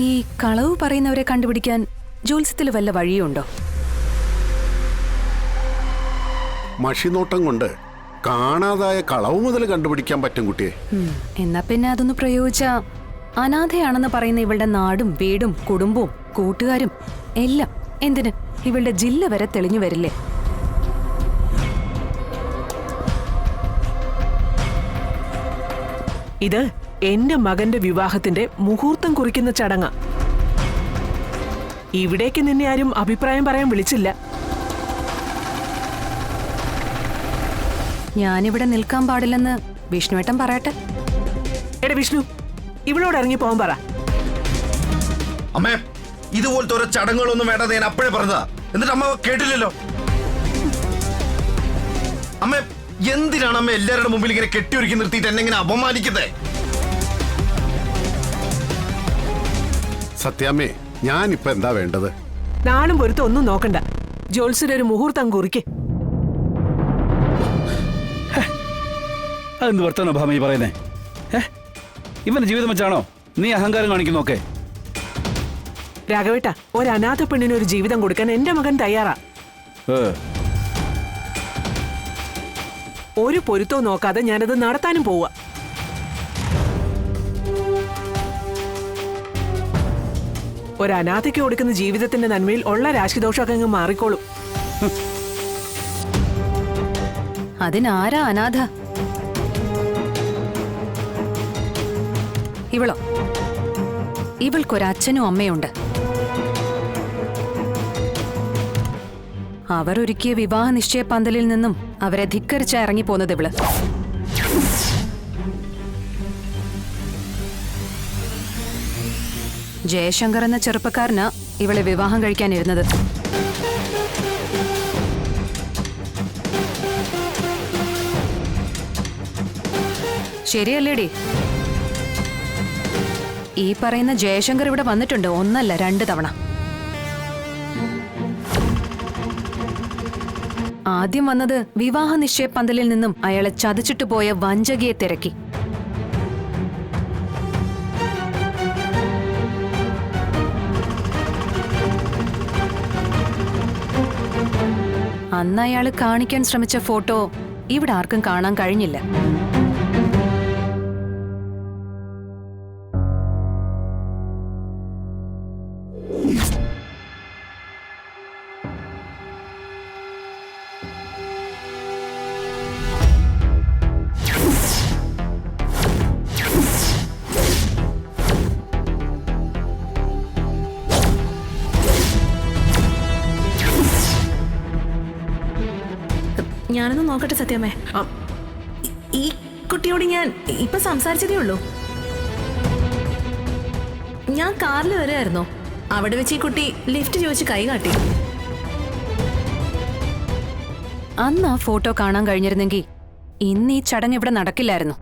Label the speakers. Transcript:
Speaker 1: ഈ കളവ് പറയുന്നവരെ കണ്ടുപിടിക്കാൻ ജോത്സ്യത്തിൽ വല്ല വഴിയുണ്ടോ?
Speaker 2: മഷിനോട്ടം കൊണ്ട് കാണാതായ കളവ് മുതൽ കണ്ടുപിടിക്കാൻ പറ്റും കുട്ടിയെ.
Speaker 1: എന്നാ പിന്നെ അതൊന്ന് പ്രയോഗിച്ചാ അനാഥയാണെന്ന് പറയുന്ന ഇവളുടെ നാടും വീടും കുടുംബവും കൂട്ടുകാരും എല്ലാം എന്തിന് ഇവളുടെ ജില്ല വരെ തെളിഞ്ഞു വരില്ലേ?
Speaker 3: ഇത് എന്റെ മകന്റെ വിവാഹത്തിന്റെ മുഹൂർത്തം കുറിക്കുന്ന ചടങ്ങ. ഇവിടേക്ക് നിന്നെ ആരും അഭിപ്രായം പറയാൻ വിളിച്ചില്ല.
Speaker 1: ഞാനിവിടെ നിൽക്കാൻ പാടില്ലെന്ന് വിഷ്ണുവേട്ടൻ പറയട്ടെ.
Speaker 3: എടാ വിഷ്ണു, ഇവളോട് ഇറങ്ങി പോകാൻ പറ.
Speaker 4: അമ്മേ, ഇതുപോലത്തെ ഓരോ ചടങ്ങുകളൊന്നും വേണ്ട, ഞാൻ അപ്പോഴേ പറഞ്ഞതാ. എന്നിട്ട് അമ്മ കേട്ടില്ലല്ലോ. അമ്മ എന്തിനാണ് അമ്മ എല്ലാവരുടെ മുമ്പിൽ ഇങ്ങനെ കെട്ടിയൊരുക്കി നിർത്തിയിട്ട് എന്നെ ഇങ്ങനെ അപമാനിക്കുന്നേ?
Speaker 2: സത്യാമ്മേ, ഞാനിപ്പോ എന്താ വേണ്ടത്?
Speaker 3: നാളും പൊരുത്തം ഒന്നും നോക്കണ്ട. ജോത്സ്യന്റെ ഒരു മുഹൂർത്തം കുറിക്ക്.
Speaker 5: അതെന്ത് വർത്താനോ ഭാമ ഈ പറയുന്നേ? ഇവന്റെ ജീവിതം വെച്ചാണോ നീ അഹങ്കാരം കാണിക്കുന്നൊക്കെ?
Speaker 3: രാഘവേട്ട, ഒരു അനാഥ പെണ്ണിന് ഒരു ജീവിതം കൊടുക്കാൻ എന്റെ മകൻ തയ്യാറാ. ഒരു പൊരുത്തവും നോക്കാതെ ഞാനത് നടത്താനും പോവാ. ഒരു അനാഥയ്ക്ക് കൊടുക്കുന്ന ജീവിതത്തിന്റെ നന്മയിൽ ഉള്ള രാശിദോഷമൊക്കെ അങ്ങ് മാറിക്കോളും.
Speaker 1: അതിനാരാ അനാഥ? ഇവളോ? ഇവൾക്കൊരച്ഛനും അമ്മയുണ്ട്. അവരൊരുക്കിയ വിവാഹ നിശ്ചയ പന്തലിൽ നിന്നും അവരെ ധിക്കരിച്ച ഇറങ്ങിപ്പോന്നത് ഇവള്. ജയശങ്കർ എന്ന ചെറുപ്പക്കാരനാ ഇവളെ വിവാഹം കഴിക്കാനിരുന്നത്. ശരിയല്ലേടി? ഈ പറയുന്ന ജയശങ്കർ ഇവിടെ വന്നിട്ടുണ്ട്, ഒന്നല്ല 2 തവണ. ആദ്യം വന്നത് വിവാഹ നിശ്ചയ പന്തലിൽ നിന്നും അയാളെ ചതിച്ചിട്ട് പോയ വഞ്ചകിയെ തിരക്കി. അന്ന് അയാൾ കാണിക്കാൻ ശ്രമിച്ച ഫോട്ടോ ഇവിടെ ആർക്കും കാണാൻ കഴിഞ്ഞില്ല.
Speaker 6: ഞാനൊന്ന് നോക്കട്ടെ സത്യമേ. ഈ കുട്ടിയോട് ഞാൻ ഇപ്പൊ സംസാരിച്ചതേ ഉള്ളൂ. ഞാൻ കാറിൽ വരായിരുന്നോ, അവിടെ വെച്ച് ഈ കുട്ടി ലിഫ്റ്റ് ചോദിച്ച് കൈ കാട്ടി.
Speaker 1: അന്ന് ആ ഫോട്ടോ കാണാൻ കഴിഞ്ഞിരുന്നെങ്കിൽ ഇന്ന് ഈ ചടങ്ങ് ഇവിടെ നടക്കില്ലായിരുന്നു.